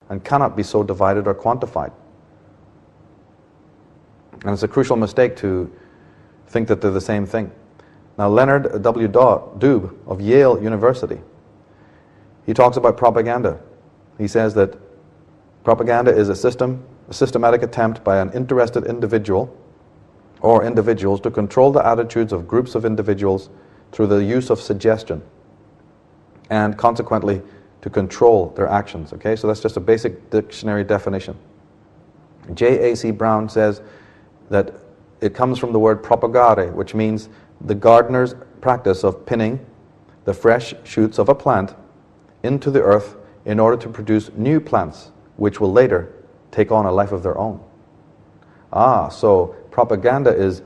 and cannot be so divided or quantified. And it's a crucial mistake to think that they're the same thing. Now, Leonard W. Doob of Yale University, he talks about propaganda. He says that propaganda is a systematic attempt by an interested individual or individuals to control the attitudes of groups of individuals through the use of suggestion, and consequently to control their actions. Okay, so that's just a basic dictionary definition. J.A.C. Brown says that it comes from the word propagare, which means the gardener's practice of pinning the fresh shoots of a plant into the earth in order to produce new plants, which will later take on a life of their own. So propaganda is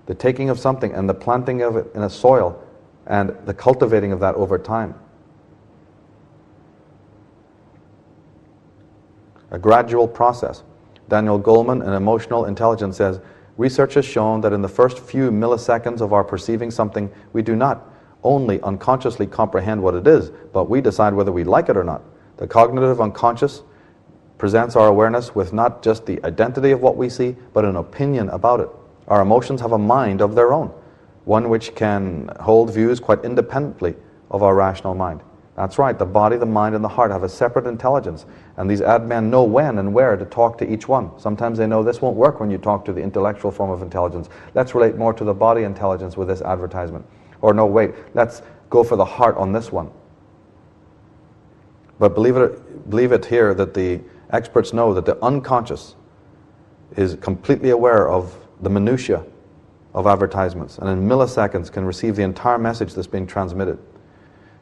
the taking of something and the planting of it in a soil and the cultivating of that over time. A gradual process. Daniel Goleman in Emotional Intelligence says, research has shown that in the first few milliseconds of our perceiving something, we do not only unconsciously comprehend what it is, but we decide whether we like it or not. The cognitive unconscious presents our awareness with not just the identity of what we see, but an opinion about it. Our emotions have a mind of their own, one which can hold views quite independently of our rational mind. That's right, the body, the mind, and the heart have a separate intelligence, and these ad men know when and where to talk to each one. Sometimes they know this won't work when you talk to the intellectual form of intelligence. Let's relate more to the body intelligence with this advertisement. Or no, wait, let's go for the heart on this one. But believe it here that the experts know that the unconscious is completely aware of the minutiae of advertisements, and in milliseconds can receive the entire message that's being transmitted.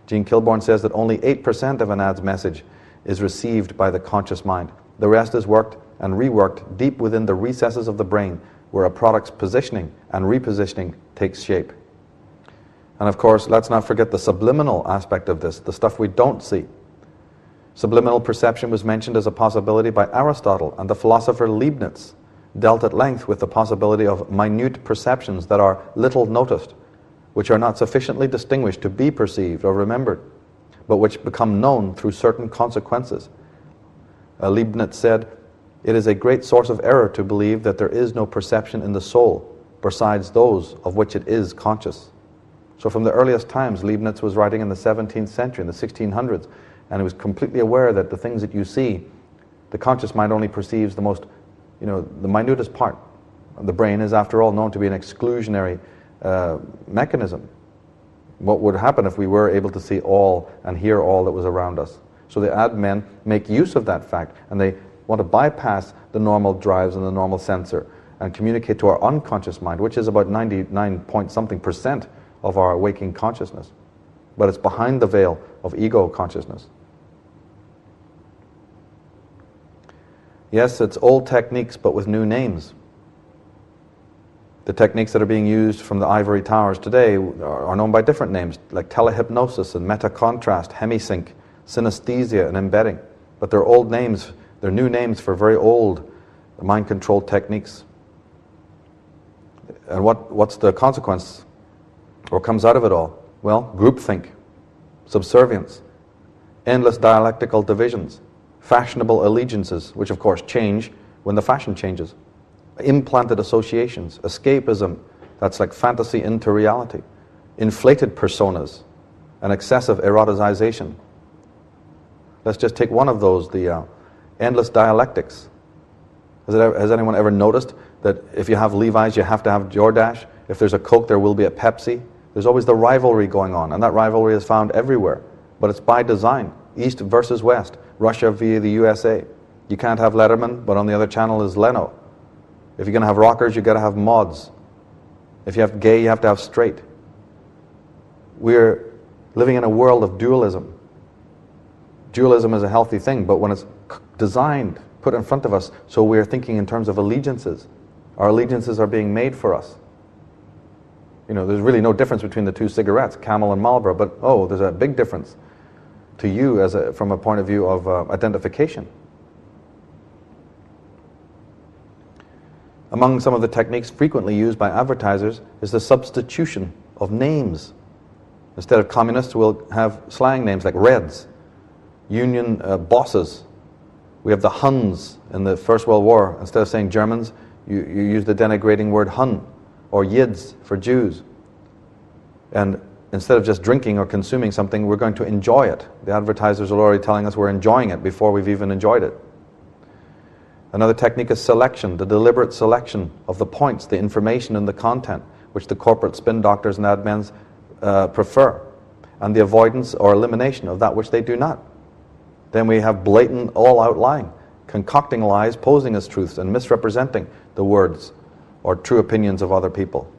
Gene Kilborn says that only 8% of an ad's message is received by the conscious mind. The rest is worked and reworked deep within the recesses of the brain, where a product's positioning and repositioning takes shape. And of course, let's not forget the subliminal aspect of this, the stuff we don't see. Subliminal perception was mentioned as a possibility by Aristotle, and the philosopher Leibniz dealt at length with the possibility of minute perceptions that are little noticed, which are not sufficiently distinguished to be perceived or remembered, but which become known through certain consequences. Leibniz said, "It is a great source of error to believe that there is no perception in the soul besides those of which it is conscious." So from the earliest times, Leibniz was writing in the 17th century, in the 1600s, and he was completely aware that the things that you see, the conscious mind only perceives the most, the minutest part. The brain is, after all, known to be an exclusionary mechanism. What would happen if we were able to see all and hear all that was around us? So the ad men make use of that fact, and they want to bypass the normal drives and the normal sensor and communicate to our unconscious mind, which is about 99-point-something% of our waking consciousness. But it's behind the veil of ego consciousness. Yes, it's old techniques, but with new names. The techniques that are being used from the ivory towers today are known by different names, like telehypnosis and metacontrast, hemisync, synesthesia, and embedding. But they're old names, they're new names for very old mind-controlled techniques. And what's the consequence? What comes out of it all? Well, groupthink, subservience, endless dialectical divisions, fashionable allegiances, which of course change when the fashion changes, implanted associations, escapism, that's like fantasy into reality, inflated personas, and excessive eroticization. Let's just take one of those, the endless dialectics. Has anyone ever noticed that if you have Levi's, you have to have Jordache? If there's a Coke, there will be a Pepsi. There's always the rivalry going on, and that rivalry is found everywhere. But it's by design, East versus West, Russia via the USA. You can't have Letterman, but on the other channel is Leno. If you're going to have rockers, you've got to have mods. If you have gay, you have to have straight. We're living in a world of dualism. Dualism is a healthy thing, but when it's designed, put in front of us, so we're thinking in terms of allegiances. Our allegiances are being made for us. There's really no difference between the two cigarettes, Camel and Marlboro, but there's a big difference to you from a point of view of identification. Among some of the techniques frequently used by advertisers is the substitution of names. Instead of communists, we'll have slang names like Reds, union bosses. We have the Huns in the First World War. Instead of saying Germans, you use the denigrating word Hun, or Yids for Jews. And instead of just drinking or consuming something, we're going to enjoy it. The advertisers are already telling us we're enjoying it before we've even enjoyed it. Another technique is selection, the deliberate selection of the points, the information and the content, which the corporate spin doctors and admins prefer, and the avoidance or elimination of that which they do not. Then we have blatant, all-out lying, concocting lies, posing as truths, and misrepresenting the words or true opinions of other people.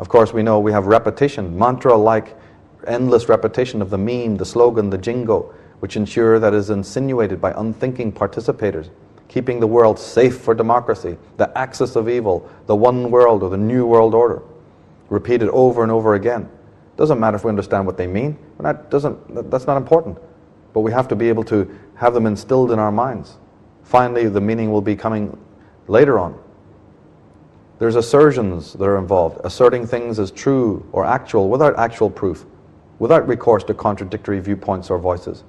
Of course, we know we have repetition, mantra-like endless repetition of the meme, the slogan, the jingo, which ensure that it is insinuated by unthinking participators, keeping the world safe for democracy, the axis of evil, the one world or the new world order, repeated over and over again. Doesn't matter if we understand what they mean. That's not important. But we have to be able to have them instilled in our minds. Finally, the meaning will be coming later on. There's assertions that are involved, asserting things as true or actual without actual proof, without recourse to contradictory viewpoints or voices.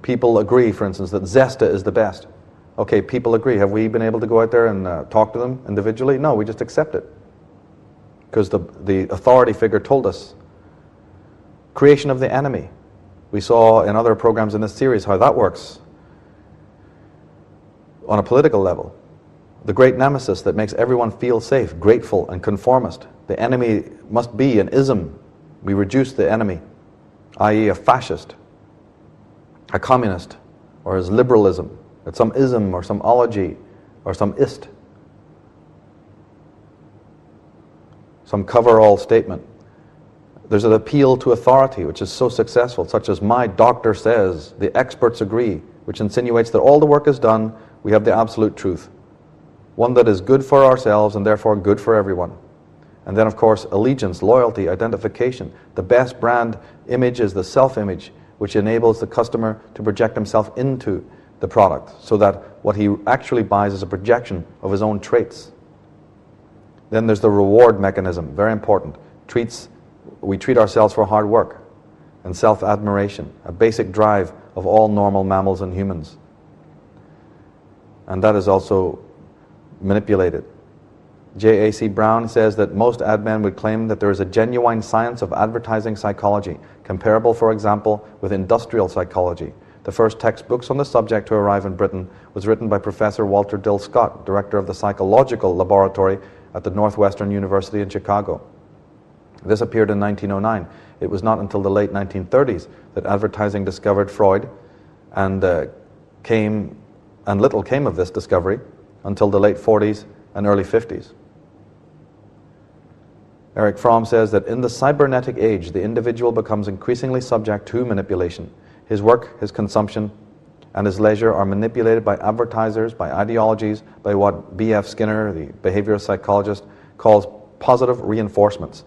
People agree, for instance, that Zesta is the best. Okay, people agree. Have we been able to go out there and talk to them individually? No, we just accept it. Because the authority figure told us. Creation of the enemy. We saw in other programs in this series how that works on a political level. The great nemesis that makes everyone feel safe, grateful and conformist. The enemy must be an ism. We reduce the enemy, i.e. a fascist, a communist, or as liberalism. It's some ism or some ology or some ist. Some cover-all statement. There's an appeal to authority which is so successful, such as my doctor says, the experts agree, which insinuates that all the work is done, we have the absolute truth. One that is good for ourselves and therefore good for everyone. And then of course allegiance, loyalty, identification. The best brand image is the self-image, which enables the customer to project himself into the product so that what he actually buys is a projection of his own traits. Then there's the reward mechanism, very important. We treat ourselves for hard work and self-admiration, a basic drive of all normal mammals and humans. And that is also manipulated. J.A.C. Brown says that most ad men would claim that there is a genuine science of advertising psychology, comparable, for example, with industrial psychology. The first textbooks on the subject to arrive in Britain was written by Professor Walter Dill Scott, director of the Psychological Laboratory at the Northwestern University in Chicago. This appeared in 1909. It was not until the late 1930s that advertising discovered Freud, and little came of this discovery until the late 40s and early 50s. Erich Fromm says that in the cybernetic age, the individual becomes increasingly subject to manipulation. His work, his consumption, and his leisure are manipulated by advertisers, by ideologies, by what B.F. Skinner, the behavioral psychologist, calls positive reinforcements.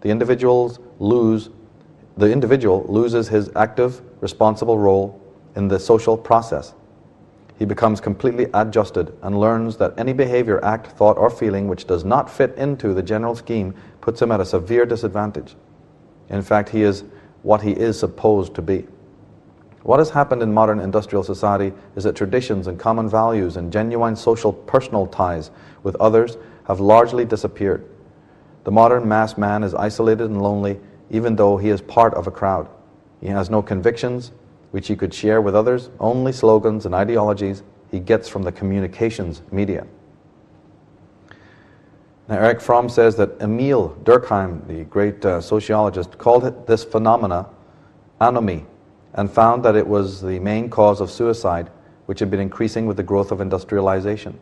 The individual loses his active, responsible role in the social process. He becomes completely adjusted and learns that any behavior, act, thought, or feeling which does not fit into the general scheme puts him at a severe disadvantage. In fact, he is what he is supposed to be. What has happened in modern industrial society is that traditions and common values and genuine social personal ties with others have largely disappeared. The modern mass man is isolated and lonely even though he is part of a crowd. He has no convictions which he could share with others, only slogans and ideologies he gets from the communications media. Now, Erich Fromm says that Emil Durkheim, the great sociologist, called this phenomena anomie, and found that it was the main cause of suicide, which had been increasing with the growth of industrialization.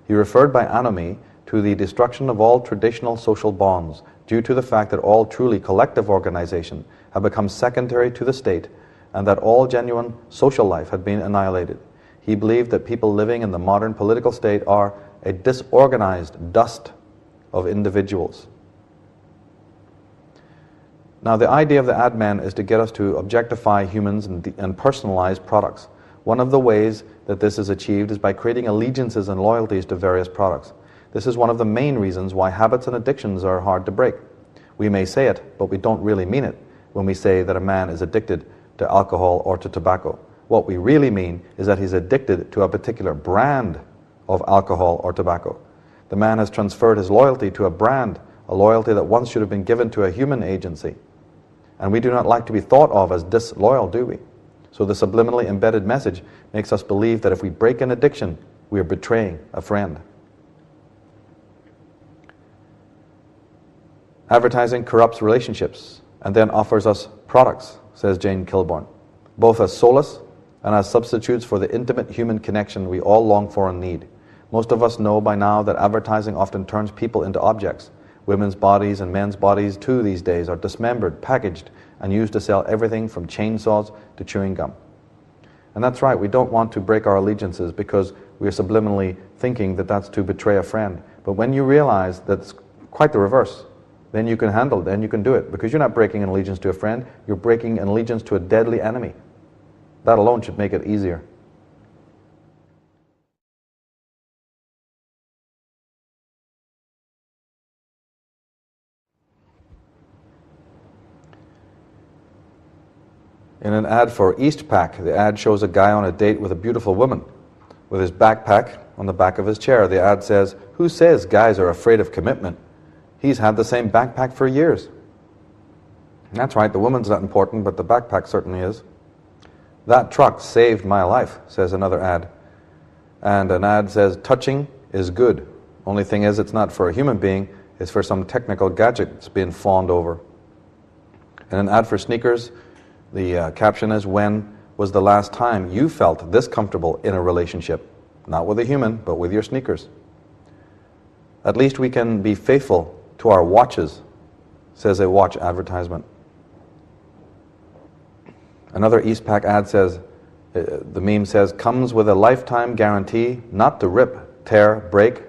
He referred by anomie to the destruction of all traditional social bonds due to the fact that all truly collective organization had become secondary to the state and that all genuine social life had been annihilated. He believed that people living in the modern political state are a disorganized dust of individuals. Now, the idea of the ad men is to get us to objectify humans and personalize products. One of the ways that this is achieved is by creating allegiances and loyalties to various products. This is one of the main reasons why habits and addictions are hard to break. We may say it, but we don't really mean it when we say that a man is addicted to alcohol or to tobacco. What we really mean is that he's addicted to a particular brand of alcohol or tobacco. The man has transferred his loyalty to a brand, a loyalty that once should have been given to a human agency. And we do not like to be thought of as disloyal, do we? So the subliminally embedded message makes us believe that if we break an addiction, we are betraying a friend. Advertising corrupts relationships and then offers us products, says Jane Kilbourne, both as solace and as substitutes for the intimate human connection we all long for and need. Most of us know by now that advertising often turns people into objects. Women's bodies and men's bodies too these days are dismembered, packaged, and used to sell everything from chainsaws to chewing gum. And that's right, we don't want to break our allegiances because we are subliminally thinking that that's to betray a friend. But when you realize that's quite the reverse, then you can handle it, then you can do it. Because you're not breaking an allegiance to a friend, you're breaking an allegiance to a deadly enemy. That alone should make it easier. In an ad for Eastpak, the ad shows a guy on a date with a beautiful woman with his backpack on the back of his chair. The ad says, "Who says guys are afraid of commitment? He's had the same backpack for years." That's right, the woman's not important, but the backpack certainly is. "That truck saved my life," says another ad. And an ad says, "Touching is good. Only thing is, it's not for a human being, it's for some technical gadget that's being fawned over." In an ad for sneakers, the caption is, "When was the last time you felt this comfortable in a relationship? Not with a human, but with your sneakers." "At least we can be faithful to our watches," says a watch advertisement. Another Eastpak ad says, the meme says, "Comes with a lifetime guarantee not to rip, tear, break,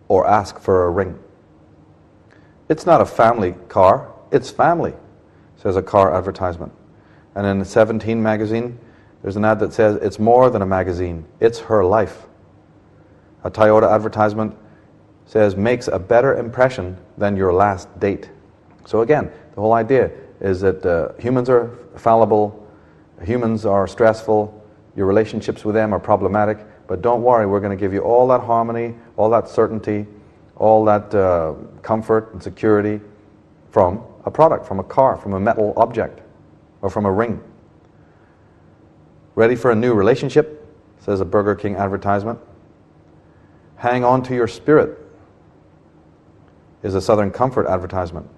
or ask for a ring." "It's not a family car, it's family," says a car advertisement. And in 17 magazine, there's an ad that says, "It's more than a magazine, it's her life." A Toyota advertisement says, "Makes a better impression than your last date." So again, the whole idea is that humans are fallible, humans are stressful, your relationships with them are problematic, but don't worry, we're going to give you all that harmony, all that certainty, all that comfort and security from a product, from a car, from a metal object, or from a ring. "Ready for a new relationship?" says a Burger King advertisement. "Hang on to your spirit," is a Southern Comfort advertisement.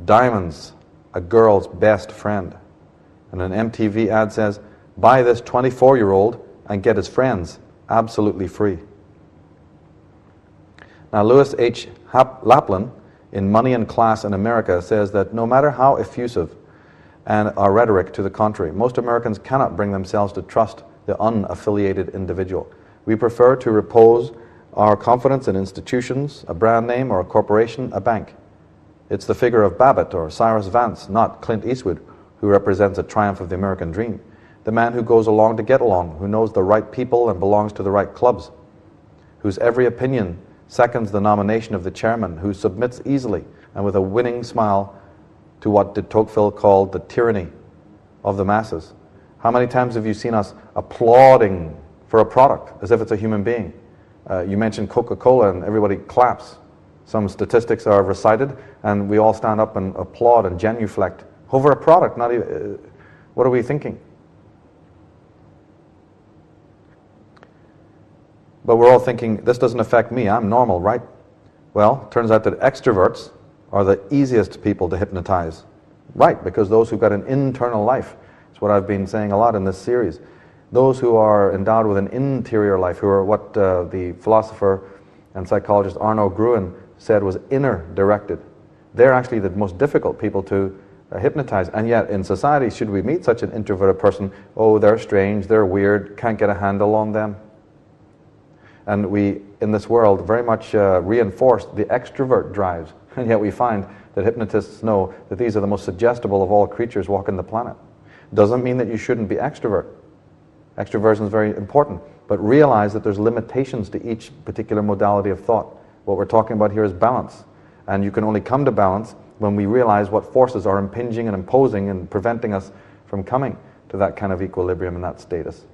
"Diamonds, a girl's best friend." And an MTV ad says, "Buy this 24-year-old and get his friends absolutely free." Now, Lewis H. Laplin, in Money and Class in America, says that no matter how effusive and our rhetoric to the contrary, most Americans cannot bring themselves to trust the unaffiliated individual. We prefer to repose our confidence in institutions, a brand name or a corporation, a bank. It's the figure of Babbitt or Cyrus Vance, not Clint Eastwood, who represents a triumph of the American dream. The man who goes along to get along, who knows the right people and belongs to the right clubs, whose every opinion seconds the nomination of the chairman, who submits easily and with a winning smile to what de Tocqueville called the tyranny of the masses. How many times have you seen us applauding for a product as if it's a human being? You mentioned Coca-Cola and everybody claps. Some statistics are recited and we all stand up and applaud and genuflect over a product. Not even, what are we thinking? But we're all thinking, this doesn't affect me, I'm normal, right? Well, turns out that extroverts are the easiest people to hypnotize. Right, because those who've got an internal life. It's what I've been saying a lot in this series. Those who are endowed with an interior life, who are what the philosopher and psychologist Arno Gruen said was inner-directed. They're actually the most difficult people to hypnotize. And yet, in society, should we meet such an introverted person, oh, they're strange, they're weird, can't get a handle on them. And we, in this world, very much reinforce the extrovert drives. And yet we find that hypnotists know that these are the most suggestible of all creatures walking the planet. Doesn't mean that you shouldn't be extrovert. Extroversion is very important. But realize that there's limitations to each particular modality of thought. What we're talking about here is balance. And you can only come to balance when we realize what forces are impinging and imposing and preventing us from coming to that kind of equilibrium and that status.